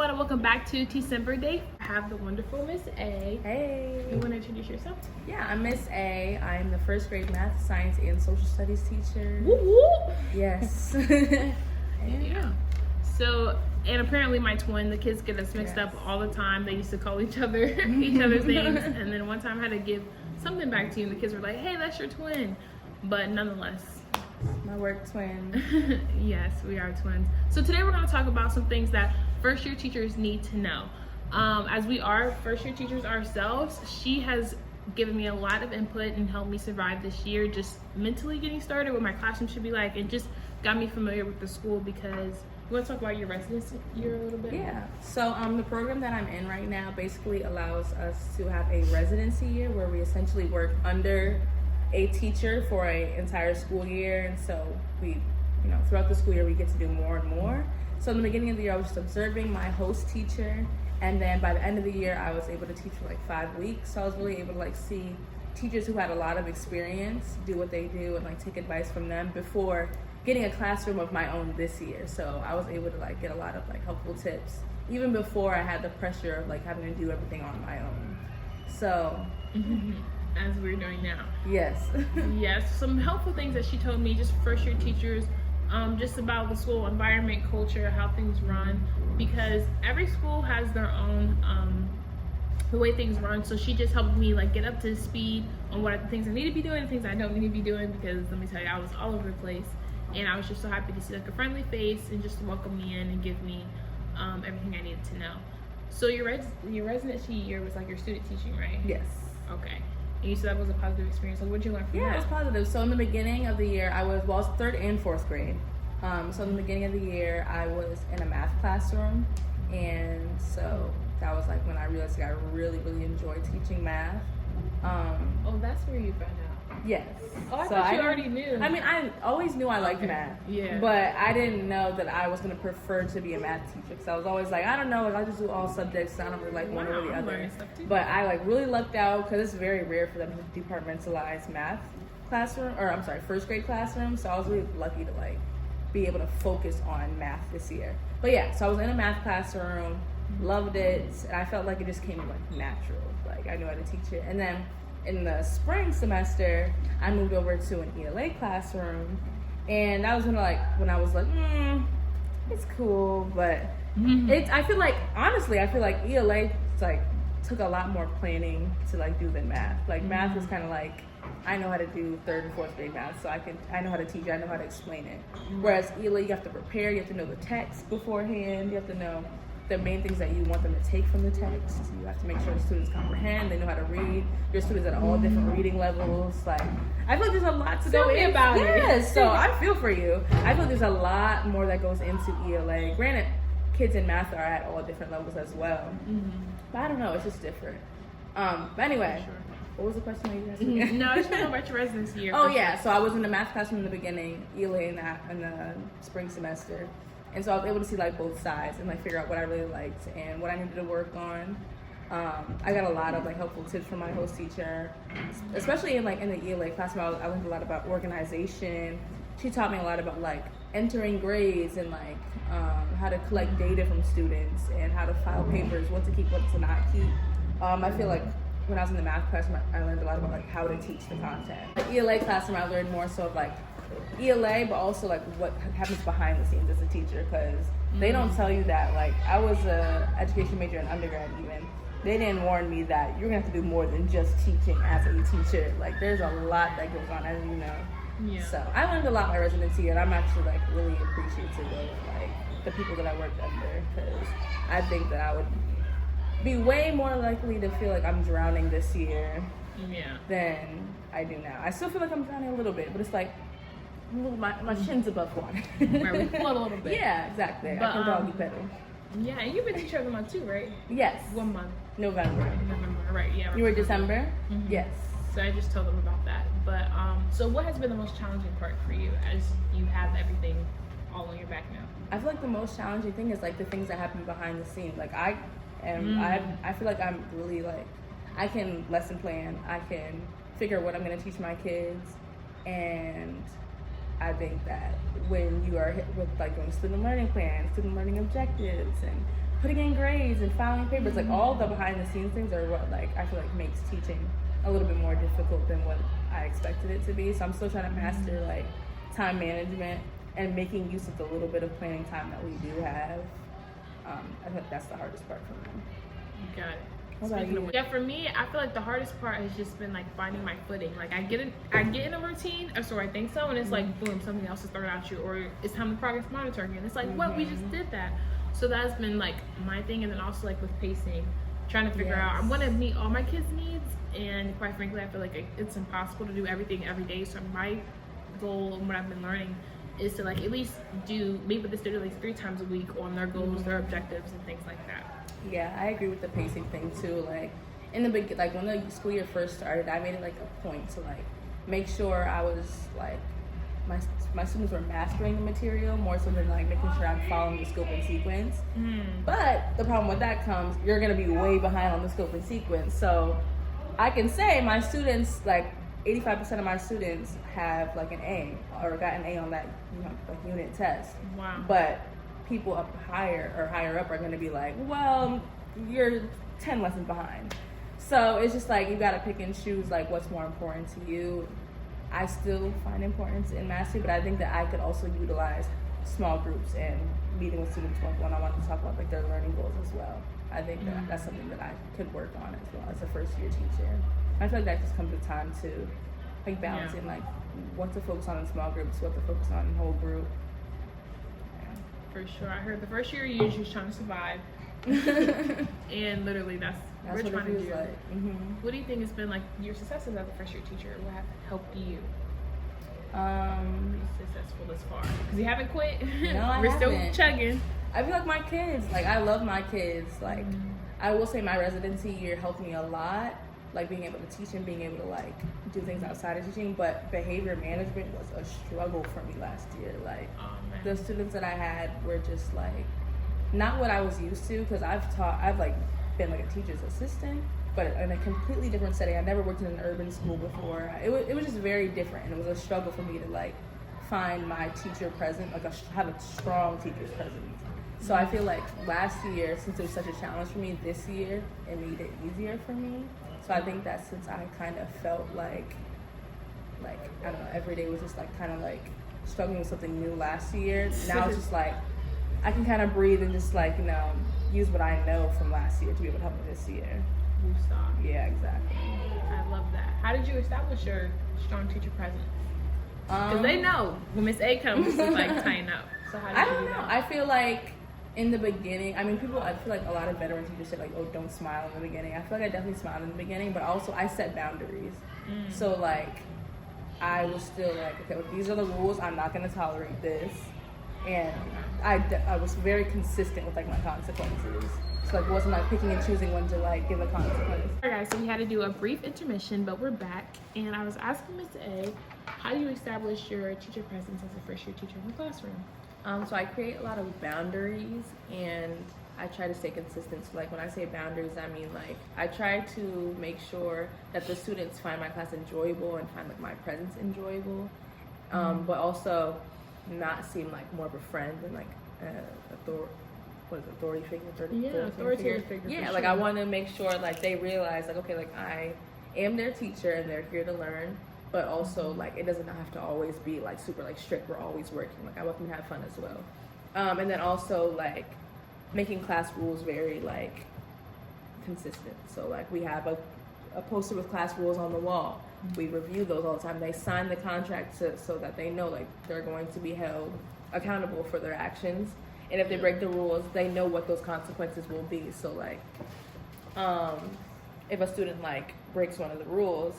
everyone, and welcome back to Tecember Day. I have the wonderful Miss A. Hey. You want to introduce yourself? Yeah, I'm Miss A. I'm the first grade math, science, and social studies teacher. Whoop whoop. Yes. Yeah. So, and apparently my twin, the kids get us mixed up all the time. They used to call each other's names, and then one time I had to give something back to you, and the kids were like, "Hey, that's your twin," but nonetheless. My work twin. Yes, we are twins. So today we're going to talk about some things that first year teachers need to know. As we are first year teachers ourselves, she has given me a lot of input and helped me survive this year, just mentally getting started, what my classroom should be like, and just got me familiar with the school. Because you want to talk about your residency year a little bit? Yeah. So the program that I'm in right now basically allows us to have a residency year where we essentially work under a teacher for an entire school year, and so we, throughout the school year we get to do more and more. So in the beginning of the year I was just observing my host teacher, and then by the end of the year I was able to teach for like 5 weeks. So I was really able to see teachers who had a lot of experience do what they do and take advice from them before getting a classroom of my own this year. So I was able to get a lot of helpful tips even before I had the pressure of having to do everything on my own. So as we're doing now. Yes. Yes, some helpful things that she told me, just first year teachers, just about the school environment, culture, how things run, because every school has their own the way things run. So she just helped me get up to speed on what are the things I need to be doing and things I don't need to be doing, because let me tell you, I was all over the place, and I was just so happy to see a friendly face and just to welcome me in and give me everything I needed to know. So your residency year was your student teaching, right? Yes. Okay. And you said that was a positive experience. What did you learn from that? Yeah, it was positive. So in the beginning of the year, I was 3rd and 4th grade. So in the beginning of the year, I was in a math classroom, and so that was when I realized I really, really enjoyed teaching math. Oh, that's where you found out. Yes. Oh, I thought you already knew. I mean, I always knew I liked math. Yeah. But I didn't know that I was going to prefer to be a math teacher, because I was always I don't know, I just do all subjects. I don't really like one or the other. But I really lucked out, because it's very rare for them to departmentalize math classroom, or I'm sorry, 1st grade classroom. So I was really lucky to be able to focus on math this year. But yeah, so I was in a math classroom, loved it, and I felt it just came natural. I knew how to teach it. And then in the spring semester, I moved over to an ELA classroom, and that was when I was it's cool, but I feel honestly, I feel ELA took a lot more planning to do than math. Math was kind of I know how to do 3rd and 4th grade math, so I know how to teach it, I know how to explain it. Whereas ELA, you have to prepare, you have to know the text beforehand, you have to know the main things that you want them to take from the text. You have to make sure the students comprehend, they know how to read. Your students at all different reading levels. I feel there's a lot to go in about it. Yes, so I feel for you. I feel there's a lot more that goes into ELA. Granted, kids in math are at all different levels as well. But I don't know, it's just different. But anyway, what was the question that you asked me? No, I just want to know about your residency year. Oh yeah, so I was in the math classroom in the beginning, ELA in the spring semester. And so I was able to see both sides and figure out what I really liked and what I needed to work on. I got a lot of helpful tips from my host teacher, especially in in the ELA classroom. I learned a lot about organization. She taught me a lot about entering grades and how to collect data from students and how to file papers, what to keep, what to not keep. I feel when I was in the math classroom, I learned a lot about how to teach the content. The ELA classroom, I learned more so of ELA, but also what happens behind the scenes as a teacher, because they don't tell you that. I was a education major in undergrad even. They didn't warn me that you're gonna have to do more than just teaching as a teacher. There's a lot that goes on, as you know. Yeah. So I learned a lot my residency, and I'm actually really appreciative of the people that I worked under, because I think that I would be way more likely to feel I'm drowning this year than I do now. I still feel I'm drowning a little bit, but it's my chin's above water. Where we float a little bit. Yeah, exactly. But, I can doggy pedal. Yeah, and you've been teacher of the month too, right? Yes. 1 month. November, right? Yeah. You were December? Yes. So I just told them about that. But so what has been the most challenging part for you as you have everything all on your back now? I feel the most challenging thing is the things that happen behind the scenes. I feel I'm really I can lesson plan. I can figure what I'm going to teach my kids, and I think that when you are hit with doing student learning plans, student learning objectives, and putting in grades and filing papers. Like all the behind the scenes things are what like I feel like makes teaching a little bit more difficult than what I expected it to be. So I'm still trying to master like time management and making use of the little bit of planning time that we do have. I think that's the hardest part for me. You got it. What about you? Yeah, for me, I feel like the hardest part has just been like finding my footing. Like I get in a routine, or so I think so, and it's like boom, something else is thrown at you, or it's time to progress monitor again. It's like what we just did that. So that's been like my thing, and then also like with pacing, trying to figure out I want to meet all my kids' needs, and quite frankly, I feel like it's impossible to do everything every day. So my goal and what I've been learning is to like at least meet with the student at least 3 times a week on their goals, their objectives, and things like that. Yeah, I agree with the pacing thing too. Like in the beginning, like when the school year first started, I made it like a point to like make sure I was like my students were mastering the material more so than like making sure I'm following the scope and sequence. But the problem with that comes, you're gonna be way behind on the scope and sequence. So I can say my students, like 85% of my students have like an A or got an A on that like unit test. Wow. But people up higher or higher up are going to be like, well, you're 10 lessons behind. So it's just like you got to pick and choose like what's more important to you. I still find importance in mastery, but I think that I could also utilize small groups and meeting with students one-on-one to talk about like their learning goals as well. I think that that's something that I could work on as well as a first year teacher. I feel like that just comes with time too, like balancing like what to focus on in small groups, what to focus on in whole group. For sure. I heard the first year you're just trying to survive. And literally that's what we're trying to do. Like. What do you think has been like your successes as a first year teacher? What have helped you be successful this far? Because you haven't quit. No, We're still chugging. I feel like my kids, like I love my kids. Like I will say my residency year helped me a lot. Like being able to teach and being able to like do things outside of teaching, but behavior management was a struggle for me last year. Like the students that I had were just like not what I was used to, because I've like been like a teacher's assistant, but in a completely different setting. I never worked in an urban school before. It was just very different, and it was a struggle for me to like find my teacher present, like have a strong teacher's presence. So I feel like last year, since it was such a challenge for me, this year it made it easier for me. So I think that since I kind of felt like I don't know, every day was just like kind of like struggling with something new last year. Now it's just like I can kind of breathe and just like, you know, use what I know from last year to be able to help me this year. Yeah, exactly. I love that. How did you establish your strong teacher presence? Because they know when Miss A comes, it's like tighten up. So how did you do that? I feel like in the beginning, I feel like a lot of veteran teachers say like, oh, don't smile in the beginning. I feel like I definitely smiled in the beginning, but also I set boundaries. So like, I was still like, okay, well, these are the rules. I'm not going to tolerate this. And I was very consistent with like my consequences. So like, it wasn't like picking and choosing when to like give a consequence. All right, guys, so we had to do a brief intermission, but we're back. And I was asking Ms. A, how do you establish your teacher presence as a first year teacher in the classroom? So I create a lot of boundaries, and I try to stay consistent. So like when I say boundaries, I mean like I try to make sure that the students find my class enjoyable and find like my presence enjoyable, but also not seem like more of a friend than like authority figure? Authoritative figure. Yeah, like I want to make sure like they realize like, okay, like I am their teacher and they're here to learn. But also, like, it doesn't have to always be, like, super, like, strict. We're always working. Like, I want them to have fun as well. And then also, like, making class rules very, like, consistent. So, like, we have a poster with class rules on the wall. We review those all the time. They sign the contract so that they know, like, they're going to be held accountable for their actions. And if they break the rules, they know what those consequences will be. So, like, if a student, like, breaks one of the rules,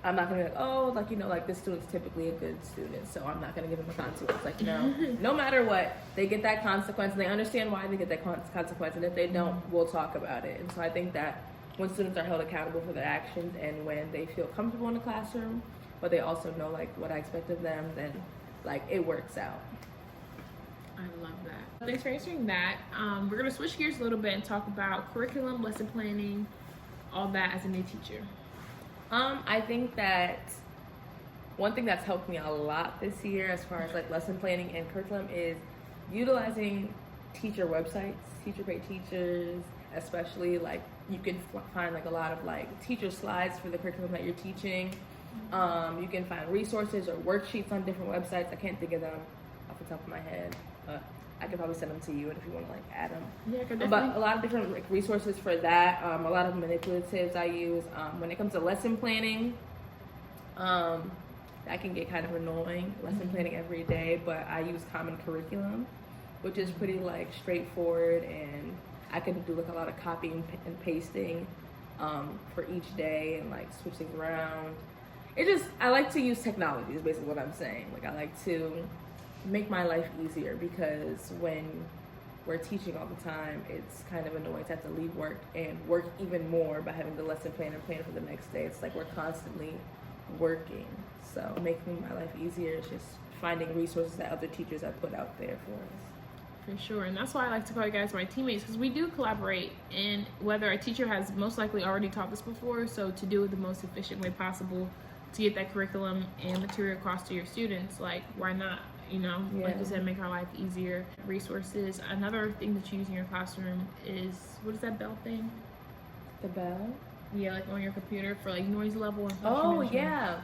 I'm not gonna be like, oh, like, you know, like this student's typically a good student, so I'm not gonna give them a consequence. Like, no, no matter what, they get that consequence, and they understand why they get that consequence, and if they don't, we'll talk about it. And so I think that when students are held accountable for their actions, and when they feel comfortable in the classroom, but they also know like what I expect of them, then like it works out. I love that. Thanks for answering that. We're gonna switch gears a little bit and talk about curriculum, lesson planning, all that as a new teacher. I think that one thing that's helped me a lot this year as far as like lesson planning and curriculum is utilizing teacher websites, teacher paid teachers, especially like you can find like a lot of like teacher slides for the curriculum that you're teaching. You can find resources or worksheets on different websites. I can't think of them off the top of my head. I could probably send them to you if you want to like add them. Yeah, but a lot of different like resources for that. A lot of manipulatives I use. When it comes to lesson planning, that can get kind of annoying. Lesson planning every day, but I use Common Curriculum, which is pretty like straightforward, and I can do like a lot of copying and pasting for each day and like switch things around. I like to use technology is basically what I'm saying. Like I like to make my life easier, because when we're teaching all the time, it's kind of annoying to have to leave work and work even more by having the lesson plan and plan for the next day. It's like we're constantly working. So making my life easier is just finding resources that other teachers have put out there for us. For sure, and that's why I like to call you guys my teammates, because we do collaborate, and whether a teacher has most likely already taught this before, so to do it the most efficient way possible to get that curriculum and material across to your students, like why not? You know, like you said, make our life easier. Resources. Another thing that you use in your classroom is, what is that bell thing? The bell? Yeah, like on your computer for like noise level and stuff. Oh yeah.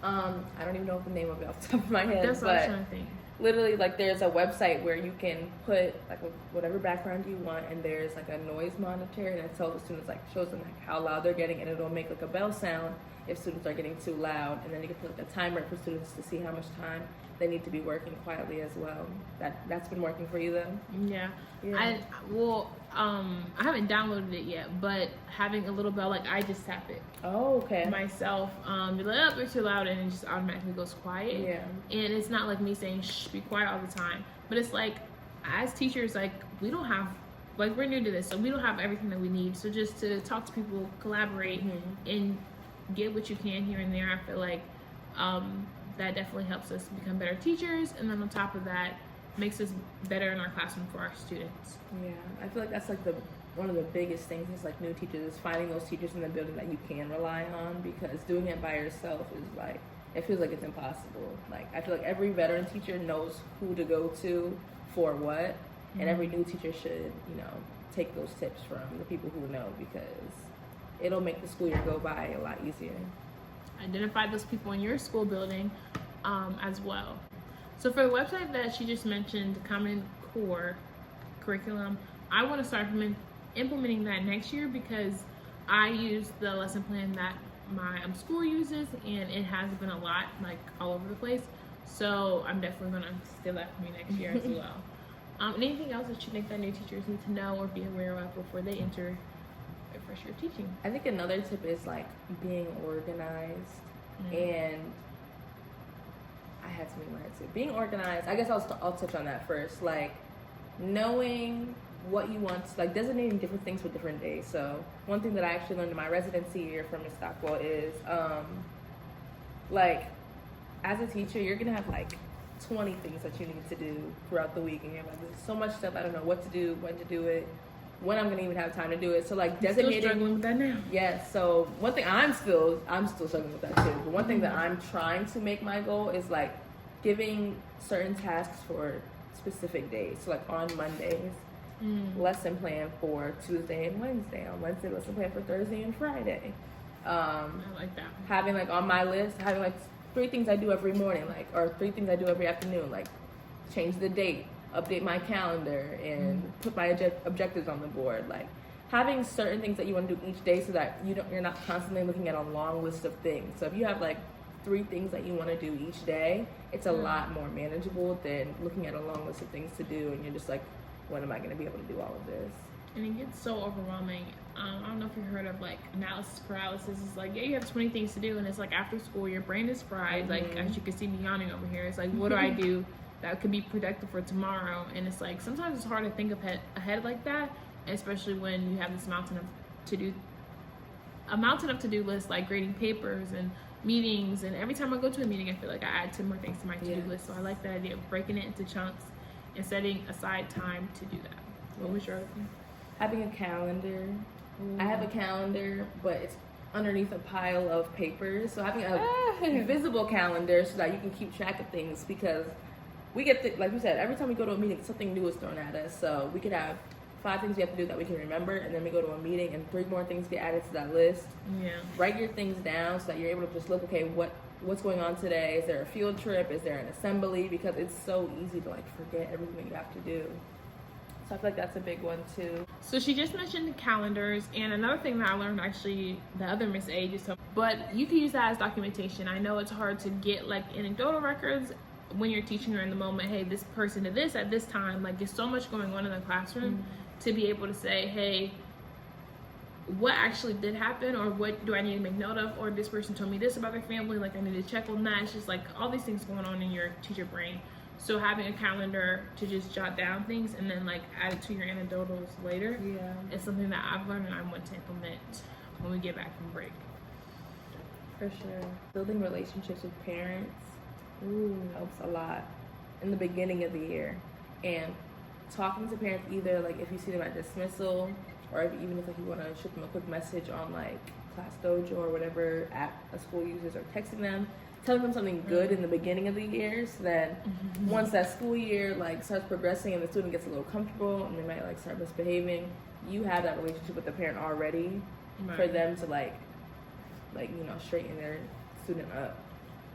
I don't even know the name of it off the top of my head. That's what I was trying to think. Literally, like there's a website where you can put like whatever background you want, and there's like a noise monitor, and it tells the students, like shows them like how loud they're getting, and it'll make like a bell sound if students are getting too loud, and then you can put like a timer for students to see how much time they need to be working quietly as well. That's been working for you though? Yeah. I haven't downloaded it yet, but having a little bell, like I just tap it. Oh, okay. Myself, be like, oh, it's too loud, and it just automatically goes quiet. Yeah. And it's not like me saying, shh, be quiet all the time. But it's like, as teachers, like we don't have, like we're new to this, so we don't have everything that we need. So just to talk to people, collaborate, and get what you can here and there, I feel like that definitely helps us become better teachers, and then on top of that, makes us better in our classroom for our students. Yeah, I feel like that's like one of the biggest things is like new teachers is finding those teachers in the building that you can rely on, because doing it by yourself is like, it feels like it's impossible. Like I feel like every veteran teacher knows who to go to for what, and every new teacher should, you know, take those tips from the people who know, because it'll make the school year go by a lot easier. Identify those people in your school building as well. So for the website that she just mentioned, Common Core Curriculum, I want to start implementing that next year, because I use the lesson plan that my school uses, and it has been a lot, like all over the place. So I'm definitely going to steal that from you next year as well. Anything else that you think that new teachers need to know or be aware of before they enter their first year of teaching? I think another tip is like being organized, and I had something in my head too. Being organized, I guess I'll touch on that first. Like knowing what you want, like designating different things for different days. So one thing that I actually learned in my residency year from Ms. Stockwell is like as a teacher, you're gonna have like 20 things that you need to do throughout the week, and you're like, there's so much stuff, I don't know what to do, when to do it, when I'm gonna even have time to do it. So like designating. Still struggling with that now. Yes. So one thing I'm still struggling with that too. But one thing that I'm trying to make my goal is like giving certain tasks for specific days. So like on Mondays, lesson plan for Tuesday and Wednesday. On Wednesday, lesson plan for Thursday and Friday. I like that. Having like on my list, having like 3 things I do every morning, like, or 3 things I do every afternoon, like change the date, update my calendar, and put my objectives on the board. Like having certain things that you want to do each day, so that you're not constantly looking at a long list of things. So if you have like 3 things that you want to do each day, it's a lot more manageable than looking at a long list of things to do, and you're just like, when am I going to be able to do all of this? And it gets so overwhelming. I don't know if you heard of like analysis paralysis. It's like, yeah, you have 20 things to do, and it's like after school, your brain is fried. Like as you can see me yawning over here, it's like, what do I do that could be productive for tomorrow? And it's like sometimes it's hard to think ahead like that, especially when you have this mountain of to-do list, like grading papers and meetings. And every time I go to a meeting, I feel like I add 10 more things to my to-do list. So I like the idea of breaking it into chunks and setting aside time to do that. What was your other thing? Having a calendar. I have a calendar, but it's underneath a pile of papers. So having a visible calendar so that you can keep track of things, because we get, like you said, every time we go to a meeting, something new is thrown at us. So we could have 5 things we have to do that we can remember, and then we go to a meeting and 3 more things get added to that list. Yeah. Write your things down so that you're able to just look, okay, what's going on today? Is there a field trip? Is there an assembly? Because it's so easy to like forget everything that you have to do. So I feel like that's a big one too. So she just mentioned calendars, and another thing that I learned, actually, the other Miss A just told me, but you can use that as documentation. I know it's hard to get like anecdotal records when you're teaching her in the moment. Hey, this person did this at this time. Like, there's so much going on in the classroom to be able to say, hey, what actually did happen, or what do I need to make note of, or this person told me this about their family, like I need to check on that. It's just like all these things going on in your teacher brain. So having a calendar to just jot down things and then like add it to your anecdotals later is something that I've learned and I want to implement when we get back from break. For sure. Building relationships with parents helps a lot in the beginning of the year. And talking to parents, either like if you see them at dismissal, or even if like you want to shoot them a quick message on like Class Dojo or whatever app a school uses, or texting them, telling them something good in the beginning of the year, so that once that school year like starts progressing and the student gets a little comfortable and they might like start misbehaving, you have that relationship with the parent already for them to like you know, straighten their student up.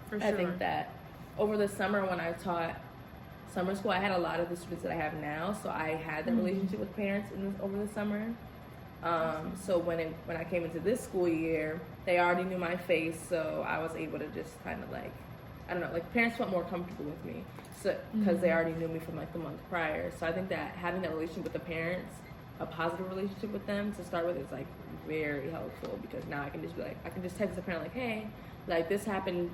For sure. I think that over the summer when I taught summer school, I had a lot of the students that I have now, so I had that relationship with parents over the summer. So when I came into this school year, they already knew my face, so I was able to just kind of like, I don't know, like parents felt more comfortable with me, so because they already knew me from like the month prior. So I think that having that relationship with the parents, a positive relationship with them to start with, is like very helpful, because now I can just be like, I can just text the parent like, hey, like this happened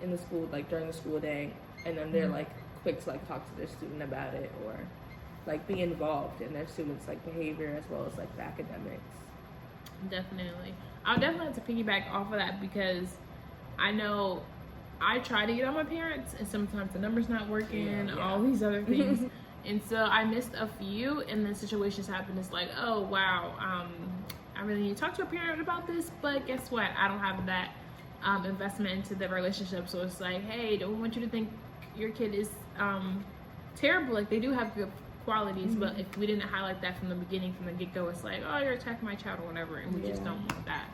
in the school, like during the school day, and then they're like quick to like talk to their student about it, or like be involved in their students' like behavior as well as like the academics. Definitely. I'll definitely have to piggyback off of that, because I know I try to get on my parents and sometimes the number's not working, all these other things. And so I missed a few, and then situations happen. It's like, oh wow, I really need to talk to a parent about this, but guess what? I don't have that investment into the relationship. So it's like, hey, don't want you to think your kid is terrible. Like, they do have good qualities, but if we didn't highlight that from the beginning, from the get-go, it's like, oh, you're attacking my child or whatever, and we just don't want that.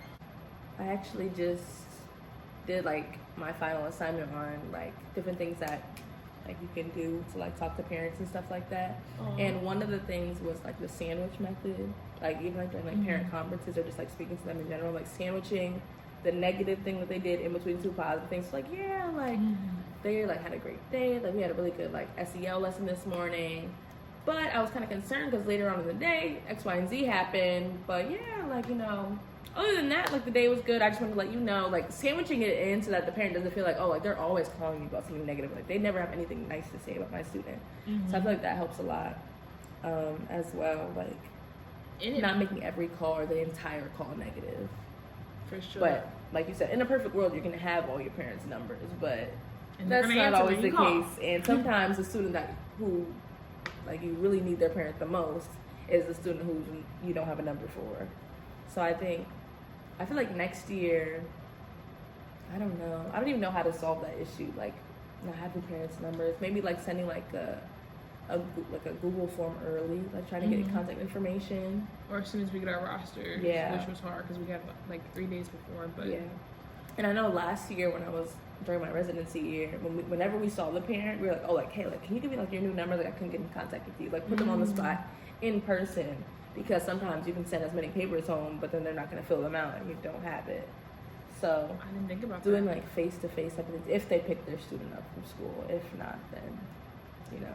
I actually just did like my final assignment on like different things that like you can do to like talk to parents and stuff like that. And one of the things was like the sandwich method, like even like during like parent conferences or just like speaking to them in general, like sandwiching the negative thing that they did in between 2 positive things. Like, yeah, like they like had a great day, like we had a really good like SEL lesson this morning, but I was kind of concerned because later on in the day X, Y, and Z happened. But yeah, like, you know, other than that, like the day was good. I just wanted to let you know, like sandwiching it in so that the parent doesn't feel like, oh, like they're always calling me about something negative. Like they never have anything nice to say about my student. So I feel like that helps a lot as well. Like not making every call or the entire call negative. For sure. But like you said, in a perfect world, you're gonna have all your parents' numbers, but that's not always the case. And sometimes the student who like you really need their parent the most is the student who you don't have a number for. So I feel like next year, I don't know. I don't even know how to solve that issue. Like, not having parents' numbers. Maybe like sending like a Google form early, like trying to get contact information. Or as soon as we get our roster, which was hard because we got like 3 days before. But and I know last year when I was during my residency year, whenever we saw the parent, we were like, oh, like, hey, like, can you give me like your new number? Like, I couldn't get in contact with you. Like, put them on the spot in person. Because sometimes you can send as many papers home, but then they're not going to fill them out and you don't have it. So I didn't think about doing like face-to-face type of things, if they pick their student up from school. If not, then, you know.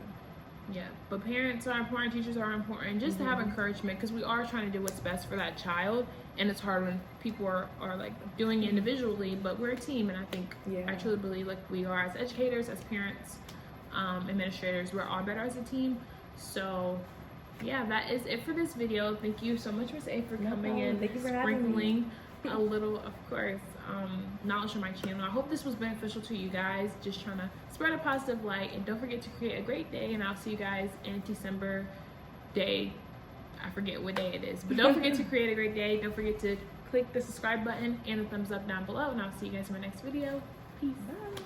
Yeah, but parents are important, teachers are important, just to have encouragement, because we are trying to do what's best for that child, and it's hard when people are like doing it individually, but we're a team, and I think I truly believe like we are as educators, as parents, administrators, we're all better as a team. So yeah, that is it for this video. Thank you so much, Miss A, for coming in. Thank you for sprinkling a little, of course, knowledge on my channel. I hope this was beneficial to you guys. Just trying to spread a positive light, and don't forget to create a great day. And I'll see you guys in Tecember Day. I forget what day it is, but don't forget to create a great day. Don't forget to click the subscribe button and the thumbs up down below. And I'll see you guys in my next video. Peace. Bye.